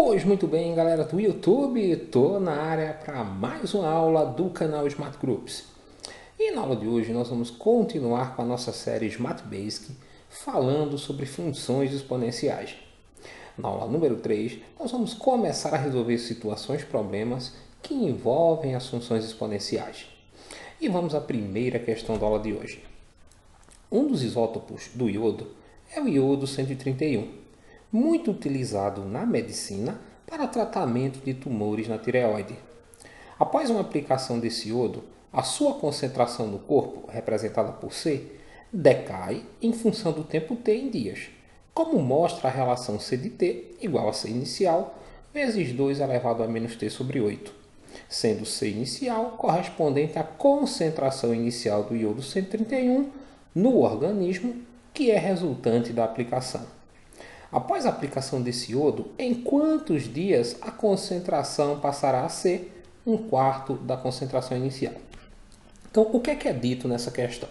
Pois muito bem, galera do YouTube, estou na área para mais uma aula do canal Smart Groups. E na aula de hoje nós vamos continuar com a nossa série Smart Basic, falando sobre funções exponenciais. Na aula número 3, nós vamos começar a resolver situações, problemas que envolvem as funções exponenciais. E vamos à primeira questão da aula de hoje. Um dos isótopos do iodo é o iodo 131. Muito utilizado na medicina para tratamento de tumores na tireoide. Após uma aplicação desse iodo, a sua concentração no corpo, representada por C, decai em função do tempo T em dias, como mostra a relação C de T igual a C inicial vezes 2 elevado a menos T sobre 8, sendo C inicial correspondente à concentração inicial do iodo 131 no organismo, que é resultante da aplicação. Após a aplicação desse iodo, em quantos dias a concentração passará a ser 1/4 da concentração inicial? Então, o que é dito nessa questão?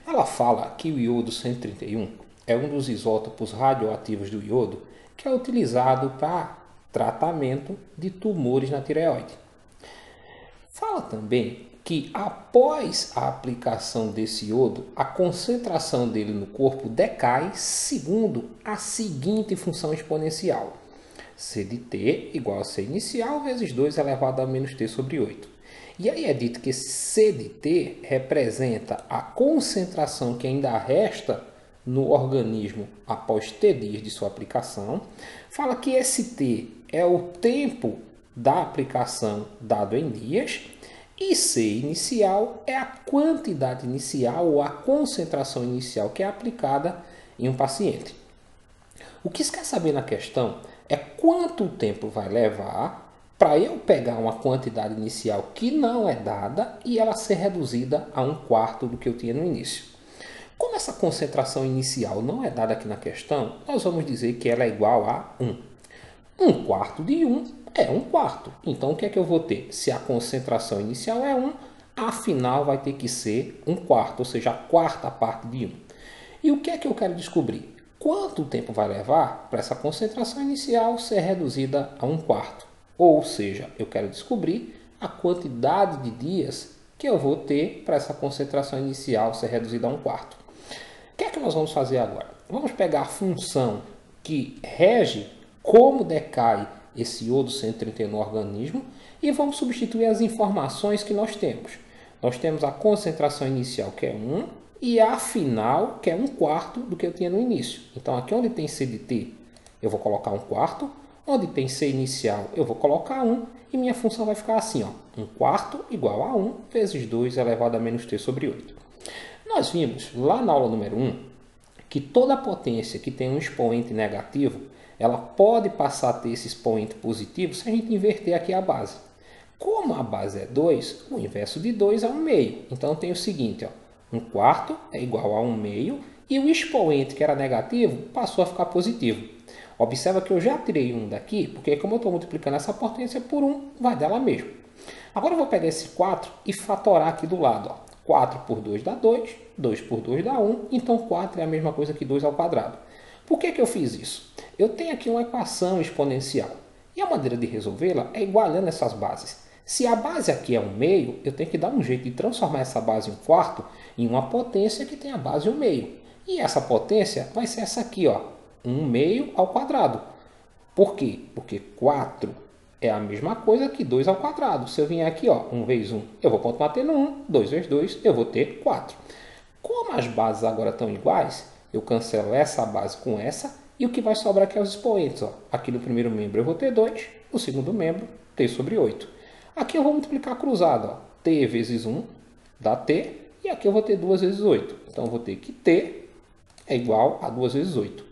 Ela fala que o iodo 131 é um dos isótopos radioativos do iodo que é utilizado para tratamento de tumores na tireoide. Fala também que após a aplicação desse iodo, a concentração dele no corpo decai segundo a seguinte função exponencial. C de T igual a C inicial vezes 2 elevado a menos T sobre 8. E aí é dito que C de T representa a concentração que ainda resta no organismo após T dias de sua aplicação. Fala que esse T é o tempo da aplicação dado em dias. E C inicial é a quantidade inicial ou a concentração inicial que é aplicada em um paciente. O que se quer saber na questão é quanto tempo vai levar para eu pegar uma quantidade inicial que não é dada e ela ser reduzida a 1/4 do que eu tinha no início. Como essa concentração inicial não é dada aqui na questão, nós vamos dizer que ela é igual a 1. 1/4 de 1 é 1/4. Então, o que é que eu vou ter? Se a concentração inicial é 1, a final vai ter que ser 1/4, ou seja, a quarta parte de 1. E o que é que eu quero descobrir? Quanto tempo vai levar para essa concentração inicial ser reduzida a 1/4? Ou seja, eu quero descobrir a quantidade de dias que eu vou ter para essa concentração inicial ser reduzida a 1/4. O que é que nós vamos fazer agora? Vamos pegar a função que rege como decai esse iodo 131 no organismo e vamos substituir as informações que nós temos. Nós temos a concentração inicial, que é 1, e a final, que é 1/4 do que eu tinha no início. Então, aqui onde tem C de T, eu vou colocar 1/4. Onde tem C inicial, eu vou colocar 1. E minha função vai ficar assim, ó, 1/4 igual a 1 vezes 2 elevado a menos T sobre 8. Nós vimos lá na aula número 1 que toda potência que tem um expoente negativo, ela pode passar a ter esse expoente positivo se a gente inverter aqui a base. Como a base é 2, o inverso de 2 é 1/2. Então, tem o seguinte, ó, 1/4 é igual a 1/2 e o expoente que era negativo passou a ficar positivo. Observa que eu já tirei 1 daqui, porque como eu estou multiplicando essa potência por 1, vai dela mesmo. Agora eu vou pegar esse 4 e fatorar aqui do lado. Ó. 4 por 2 dá 2, 2 por 2 dá 1, então 4 é a mesma coisa que 2 ao quadrado. Por que eu fiz isso? Eu tenho aqui uma equação exponencial e a maneira de resolvê-la é igualando essas bases. Se a base aqui é 1/2, eu tenho que dar um jeito de transformar essa base 1/4 em uma potência que tem a base 1/2. E essa potência vai ser essa aqui, ó, 1/2 ao quadrado. Por quê? Porque 4 é a mesma coisa que 2 ao quadrado. Se eu vier aqui, ó, 1 vezes 1, eu vou continuar tendo 1. 2 vezes 2, eu vou ter 4. Como as bases agora estão iguais, eu cancelo essa base com essa e o que vai sobrar aqui é os expoentes. Ó. Aqui no primeiro membro eu vou ter 2, no segundo membro, T sobre 8. Aqui eu vou multiplicar cruzado. Ó. T vezes 1 dá T e aqui eu vou ter 2 vezes 8. Então eu vou ter que T é igual a 2 vezes 8.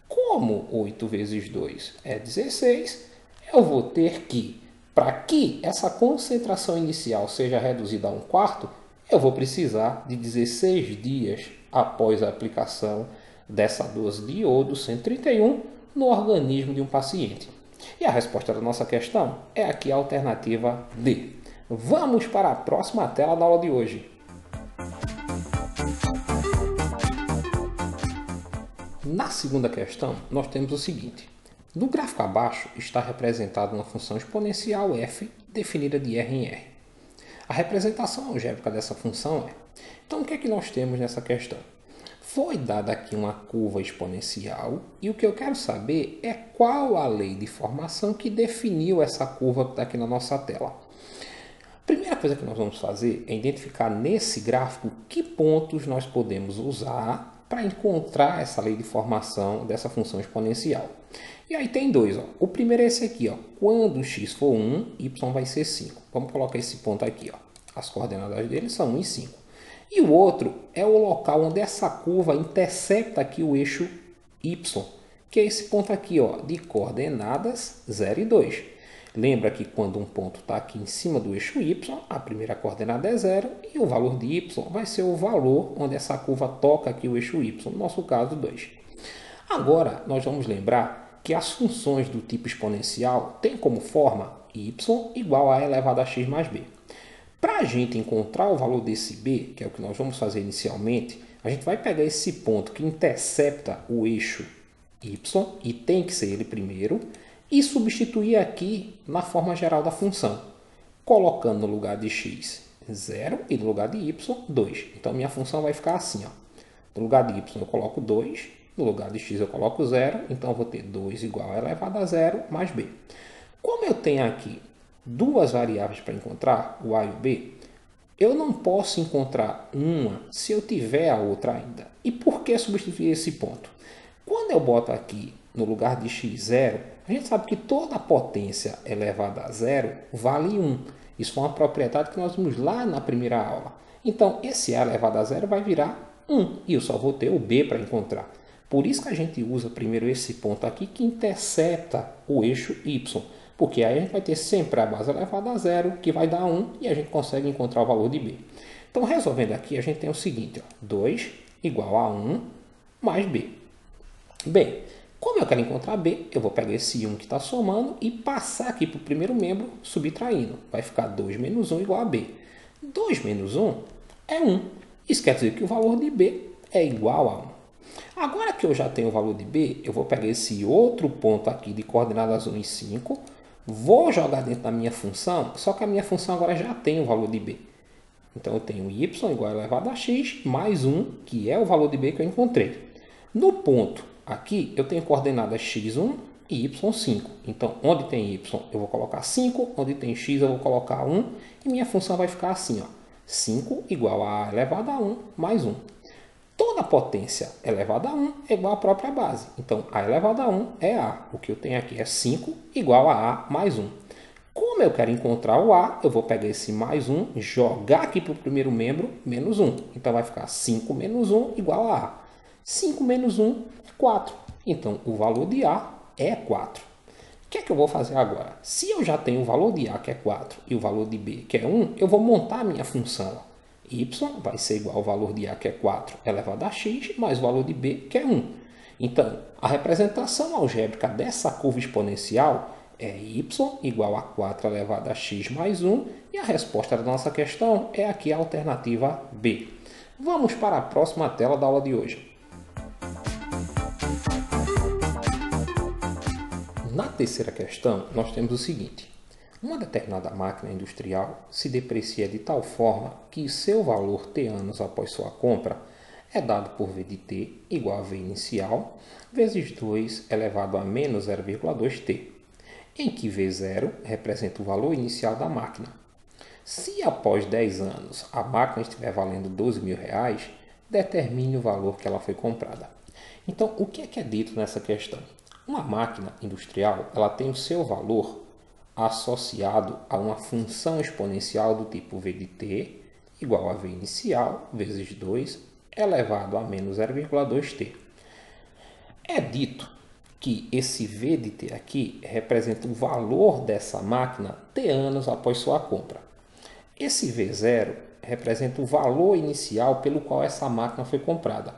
Como 8 vezes 2 é 16, eu vou ter que, para que essa concentração inicial seja reduzida a 1/4, eu vou precisar de 16 dias após a aplicação dessa dose de iodo 131 no organismo de um paciente. E a resposta da nossa questão é aqui a alternativa D. Vamos para a próxima tela da aula de hoje. Na segunda questão, nós temos o seguinte. No gráfico abaixo está representada uma função exponencial f definida de R em R. A representação algébrica dessa função é... Então, o que é que nós temos nessa questão? Foi dada aqui uma curva exponencial e o que eu quero saber é qual a lei de formação que definiu essa curva que está aqui na nossa tela. A primeira coisa que nós vamos fazer é identificar nesse gráfico que pontos nós podemos usar para encontrar essa lei de formação dessa função exponencial. E aí tem dois. Ó. O primeiro é esse aqui. Ó. Quando x for 1, y vai ser 5. Vamos colocar esse ponto aqui. Ó. As coordenadas dele são 1 e 5. E o outro é o local onde essa curva intercepta aqui o eixo y, que é esse ponto aqui, ó, de coordenadas 0 e 2. Lembra que quando um ponto está aqui em cima do eixo y, a primeira coordenada é 0 e o valor de y vai ser o valor onde essa curva toca aqui o eixo y, no nosso caso 2. Agora, nós vamos lembrar que as funções do tipo exponencial têm como forma y igual a elevado a x mais b. Para a gente encontrar o valor desse b, que é o que nós vamos fazer inicialmente, a gente vai pegar esse ponto que intercepta o eixo y, e tem que ser ele primeiro, e substituir aqui na forma geral da função, colocando no lugar de x 0 e no lugar de y 2. Então, minha função vai ficar assim. Ó. No lugar de y eu coloco 2, no lugar de x eu coloco 0, então eu vou ter 2 igual a elevado a 0 mais b. Como eu tenho aqui duas variáveis para encontrar, o a e o b, eu não posso encontrar uma se eu tiver a outra ainda. E por que substituir esse ponto? Quando eu boto aqui no lugar de x0, a gente sabe que toda potência elevada a 0 vale 1. Isso é uma propriedade que nós vimos lá na primeira aula. Então, esse a elevado a 0 vai virar 1 e eu só vou ter o b para encontrar. Por isso que a gente usa primeiro esse ponto aqui que intercepta o eixo y. Porque aí a gente vai ter sempre a base elevada a 0, que vai dar 1, e a gente consegue encontrar o valor de b. Então, resolvendo aqui, a gente tem o seguinte, ó, 2 igual a 1 mais b. Bem, como eu quero encontrar b, eu vou pegar esse 1 que está somando e passar aqui para o primeiro membro, subtraindo. Vai ficar 2 menos 1 igual a b. 2 menos 1 é 1. Isso quer dizer que o valor de b é igual a 1. Agora que eu já tenho o valor de b, eu vou pegar esse outro ponto aqui de coordenadas 1 e 5, vou jogar dentro da minha função, só que a minha função agora já tem o valor de b. Então, eu tenho y igual a elevado a x mais 1, que é o valor de b que eu encontrei. No ponto aqui, eu tenho coordenadas x1 e y5. Então, onde tem y, eu vou colocar 5. Onde tem x, eu vou colocar 1. E minha função vai ficar assim, ó, 5 igual a elevado a 1 mais 1. Toda potência elevada a 1 é igual à própria base. Então, a elevado a 1 é a. O que eu tenho aqui é 5 igual a mais 1. Como eu quero encontrar o a, eu vou pegar esse mais 1, jogar aqui para o primeiro membro, menos 1. Então, vai ficar 5 menos 1 igual a 5 menos 1 é 4. Então, o valor de a é 4. O que é que eu vou fazer agora? Se eu já tenho o valor de a, que é 4, e o valor de b, que é 1, eu vou montar a minha função. Y vai ser igual ao valor de a, que é 4, elevado a x, mais o valor de b, que é 1. Então, a representação algébrica dessa curva exponencial é y igual a 4 elevado a x mais 1, e a resposta da nossa questão é aqui a alternativa B. Vamos para a próxima tela da aula de hoje. Na terceira questão, nós temos o seguinte. Uma determinada máquina industrial se deprecia de tal forma que seu valor t anos após sua compra é dado por V de t igual a V inicial vezes 2 elevado a menos 0,2t, em que V0 representa o valor inicial da máquina. Se após 10 anos a máquina estiver valendo R$12.000, determine o valor que ela foi comprada. Então, o que é dito nessa questão? Uma máquina industrial ela tem o seu valor associado a uma função exponencial do tipo V de t igual a V inicial vezes 2 elevado a menos 0,2t. É dito que esse V de t aqui representa o valor dessa máquina t anos após sua compra. Esse V0 representa o valor inicial pelo qual essa máquina foi comprada.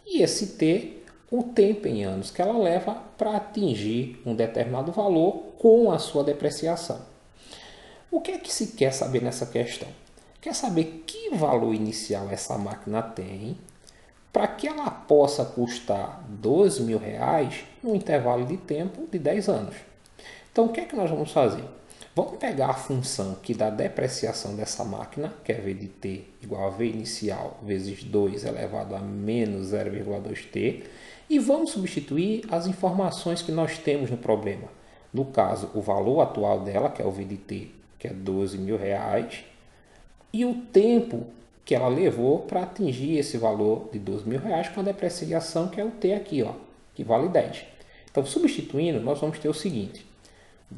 E esse t, o tempo em anos que ela leva para atingir um determinado valor com a sua depreciação. O que é que se quer saber nessa questão? Quer saber que valor inicial essa máquina tem, para que ela possa custar R$ 12.000 num intervalo de tempo de 10 anos. Então, o que é que nós vamos fazer? Vamos pegar a função que dá depreciação dessa máquina, que é V de t igual a V inicial vezes 2 elevado a menos 0,2t, e vamos substituir as informações que nós temos no problema. No caso, o valor atual dela, que é o V de t, que é R$ 12.000, e o tempo que ela levou para atingir esse valor de R$ 12.000 com a depreciação, que é o t aqui, ó, que vale 10. Então, substituindo, nós vamos ter o seguinte: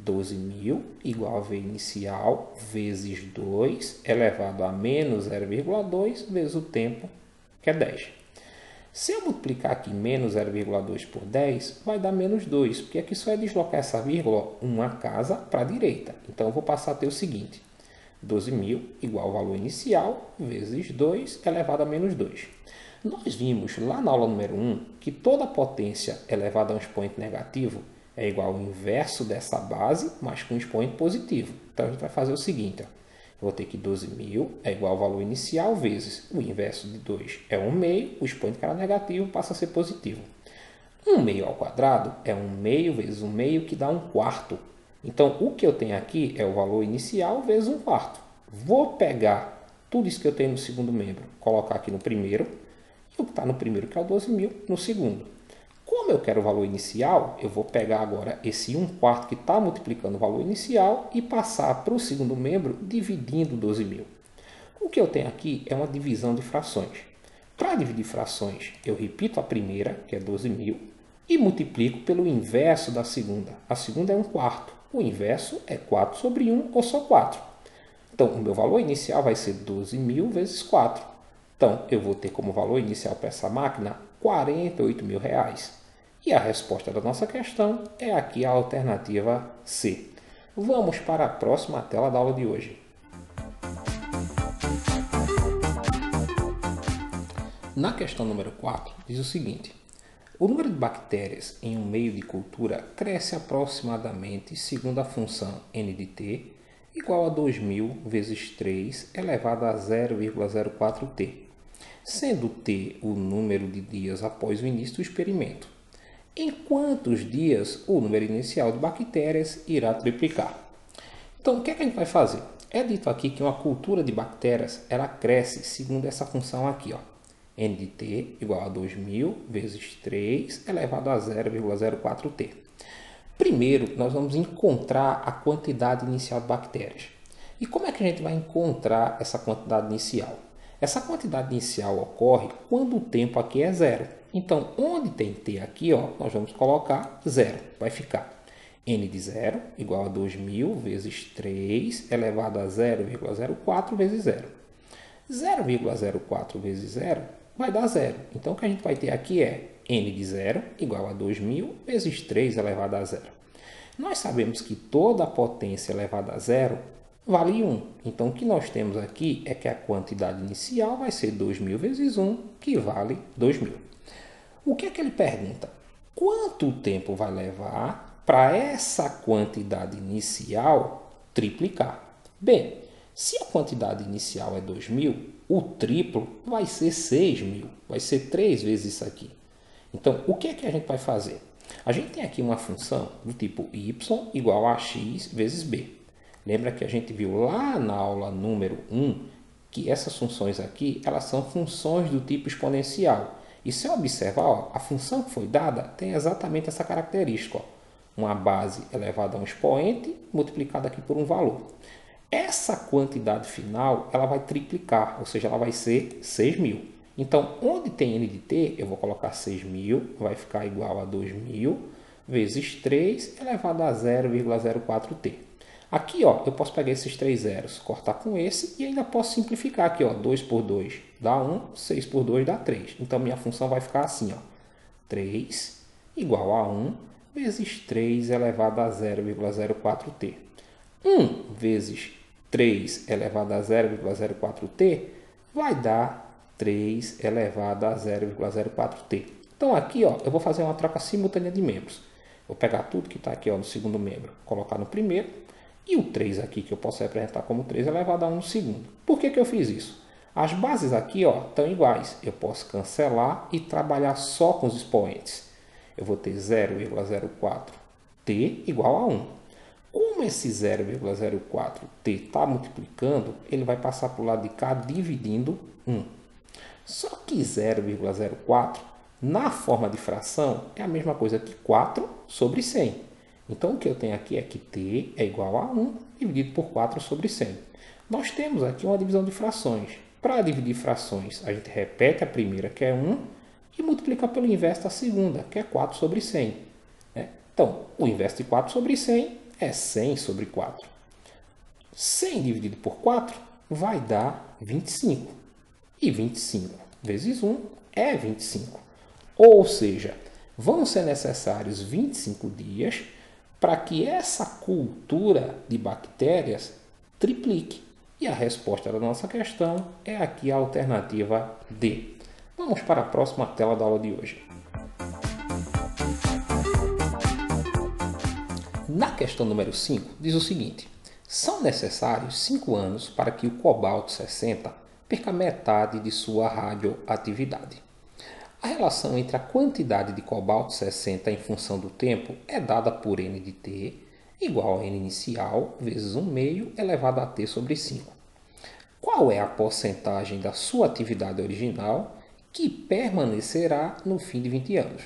12.000 igual a V inicial vezes 2 elevado a menos 0,2 vezes o tempo, que é 10. Se eu multiplicar aqui menos 0,2 por 10, vai dar menos 2, porque aqui só é deslocar essa vírgula uma casa para a direita. Então, eu vou passar a ter o seguinte: 12.000 igual ao valor inicial vezes 2 elevado a menos 2. Nós vimos lá na aula número 1 que toda potência elevada a um expoente negativo é igual ao inverso dessa base, mas com expoente positivo. Então, a gente vai fazer o seguinte: ó. Eu vou ter que 12.000 é igual ao valor inicial vezes o inverso de 2 é 1/2, o expoente que era negativo passa a ser positivo. 1/2 ao quadrado é 1/2 vezes 1/2, que dá 1/4. Então, o que eu tenho aqui é o valor inicial vezes 1/4. Vou pegar tudo isso que eu tenho no segundo membro, colocar aqui no primeiro, e o que está no primeiro, que é o 12.000, no segundo. Como eu quero o valor inicial, eu vou pegar agora esse 1/4 que está multiplicando o valor inicial e passar para o segundo membro dividindo 12.000. O que eu tenho aqui é uma divisão de frações. Para dividir frações, eu repito a primeira, que é 12.000, e multiplico pelo inverso da segunda. A segunda é 1/4. O inverso é 4 sobre 1, ou só 4. Então, o meu valor inicial vai ser 12.000 vezes 4. Então, eu vou ter como valor inicial para essa máquina R$ 48.000. E a resposta da nossa questão é aqui a alternativa C. Vamos para a próxima tela da aula de hoje. Na questão número 4, diz o seguinte: o número de bactérias em um meio de cultura cresce aproximadamente segundo a função n de t igual a 2.000 vezes 3 elevado a 0,04t, sendo t o número de dias após o início do experimento. Em quantos dias o número inicial de bactérias irá triplicar? Então, o que é que a gente vai fazer? É dito aqui que uma cultura de bactérias ela cresce segundo essa função aqui, ó, n de t igual a 2.000 vezes 3 elevado a 0,04t. Primeiro, nós vamos encontrar a quantidade inicial de bactérias. E como é que a gente vai encontrar essa quantidade inicial? Essa quantidade inicial ocorre quando o tempo aqui é zero. Então, onde tem t aqui, ó, nós vamos colocar zero. Vai ficar n de 0 igual a 2.000 vezes 3 elevado a 0,04 vezes 0. 0,04 vezes 0 vai dar zero. Então, o que a gente vai ter aqui é n de 0 igual a 2.000 vezes 3 elevado a 0. Nós sabemos que toda a potência elevada a zero vale 1. Então, o que nós temos aqui é que a quantidade inicial vai ser 2.000 vezes 1, que vale 2.000. O que é que ele pergunta? Quanto tempo vai levar para essa quantidade inicial triplicar? Bem, se a quantidade inicial é 2.000, o triplo vai ser 6.000, vai ser 3 vezes isso aqui. Então, o que é que a gente vai fazer? A gente tem aqui uma função do tipo y igual a x vezes b. Lembra que a gente viu lá na aula número 1 que essas funções aqui elas são funções do tipo exponencial. E se eu observar, ó, a função que foi dada tem exatamente essa característica. Ó, uma base elevada a um expoente multiplicada aqui por um valor. Essa quantidade final ela vai triplicar, ou seja, ela vai ser 6.000. Então, onde tem n de t, eu vou colocar 6.000, vai ficar igual a 2.000 vezes 3 elevado a 0,04t. Aqui, ó, eu posso pegar esses 3 zeros, cortar com esse e ainda posso simplificar aqui, ó, 2 por 2 dá 1, 6 por 2 dá 3. Então, minha função vai ficar assim, ó, 3 igual a 1 vezes 3 elevado a 0,04t. 1 vezes 3 elevado a 0,04t vai dar 3 elevado a 0,04t. Então, aqui, ó, eu vou fazer uma troca simultânea de membros. Vou pegar tudo que está aqui, ó, no segundo membro, colocar no primeiro. E o 3 aqui, que eu posso representar como 3 elevado a 1 no segundo. Por que eu fiz isso? As bases aqui estão iguais. Eu posso cancelar e trabalhar só com os expoentes. Eu vou ter 0,04t igual a 1. Como esse 0,04t está multiplicando, ele vai passar para o lado de cá dividindo 1. Só que 0,04 na forma de fração é a mesma coisa que 4 sobre 100. Então o que eu tenho aqui é que t é igual a 1 dividido por 4 sobre 100. Nós temos aqui uma divisão de frações. Para dividir frações, a gente repete a primeira, que é 1, e multiplica pelo inverso da segunda, que é 4 sobre 100. Então, o inverso de 4 sobre 100 é 100 sobre 4. 100 dividido por 4 vai dar 25. E 25 vezes 1 é 25. Ou seja, vão ser necessários 25 dias para que essa cultura de bactérias triplique. E a resposta da nossa questão é aqui a alternativa D. Vamos para a próxima tela da aula de hoje. Na questão número 5, diz o seguinte: são necessários 5 anos para que o cobalto 60 perca metade de sua radioatividade. A relação entre a quantidade de cobalto 60 em função do tempo é dada por n de t igual a n inicial vezes 1 meio elevado a t sobre 5. Qual é a porcentagem da sua atividade original que permanecerá no fim de 20 anos?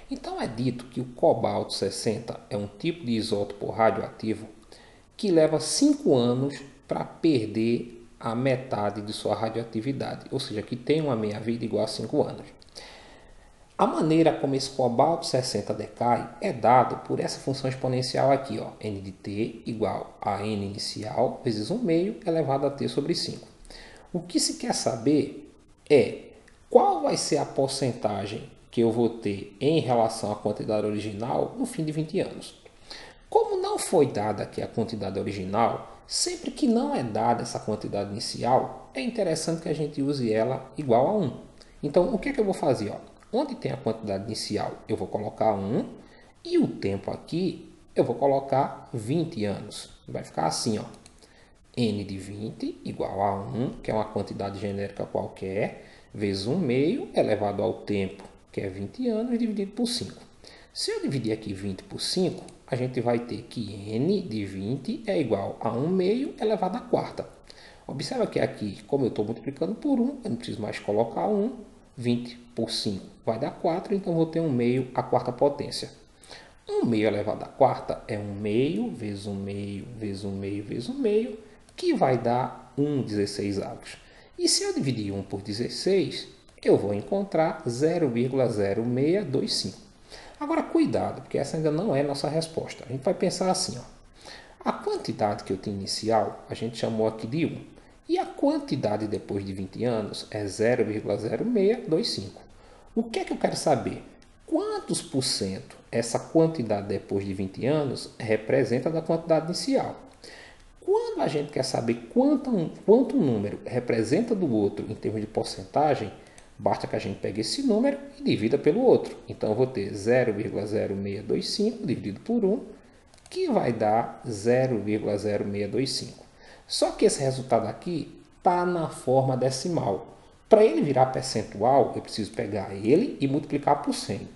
Então é dito que o cobalto 60 é um tipo de isótopo radioativo que leva 5 anos para perder a metade de sua radioatividade, ou seja, que tem uma meia-vida igual a 5 anos. A maneira como esse cobalto 60 decai é dado por essa função exponencial aqui, n de t igual a n inicial vezes 1 meio elevado a t sobre 5. O que se quer saber é qual vai ser a porcentagem que eu vou ter em relação à quantidade original no fim de 20 anos. Como não foi dada aqui a quantidade original, sempre que não é dada essa quantidade inicial, é interessante que a gente use ela igual a 1. Então, o que é que eu vou fazer? Onde tem a quantidade inicial, eu vou colocar 1 e o tempo aqui eu vou colocar 20 anos. Vai ficar assim, n de 20 igual a 1, que é uma quantidade genérica qualquer, vezes 1 meio elevado ao tempo, que é 20 anos, dividido por 5. Se eu dividir aqui 20 por 5, a gente vai ter que n de 20 é igual a 1 meio elevado à quarta. Observa que aqui, como eu estou multiplicando por 1, eu não preciso mais colocar 1, 20 por 5 vai dar 4, então vou ter 1 meio à quarta potência. 1 meio elevado à quarta é 1 meio vezes 1 meio vezes 1 meio vezes 1 meio, que vai dar 1/16. E se eu dividir 1 por 16, eu vou encontrar 0,0625. Agora, cuidado, porque essa ainda não é nossa resposta. A gente vai pensar assim, a quantidade que eu tinha inicial, a gente chamou aqui de 1. E a quantidade depois de 20 anos é 0,0625. O que é que eu quero saber? Quantos por cento essa quantidade depois de 20 anos representa da quantidade inicial? Quando a gente quer saber quanto um número representa do outro em termos de porcentagem, basta que a gente pegue esse número e divida pelo outro. Então, eu vou ter 0,0625 dividido por 1, que vai dar 0,0625. Só que esse resultado aqui está na forma decimal. Para ele virar percentual, eu preciso pegar ele e multiplicar por 100.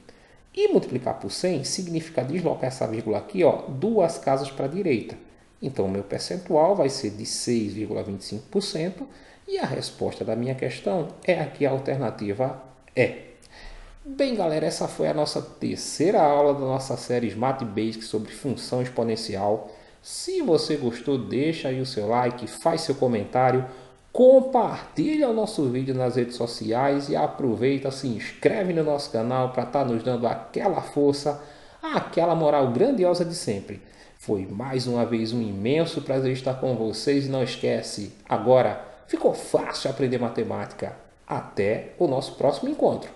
E multiplicar por 100 significa deslocar essa vírgula aqui 2 casas para a direita. Então, o meu percentual vai ser de 6,25% e a resposta da minha questão é aqui a alternativa E. Bem, galera, essa foi a nossa terceira aula da nossa série Smart Basic sobre função exponencial. Se você gostou, deixa aí o seu like, faz seu comentário, compartilha o nosso vídeo nas redes sociais e aproveita, se inscreve no nosso canal para estar nos dando aquela força, aquela moral grandiosa de sempre. Foi mais uma vez um imenso prazer estar com vocês e não esquece, agora ficou fácil aprender matemática. Até o nosso próximo encontro.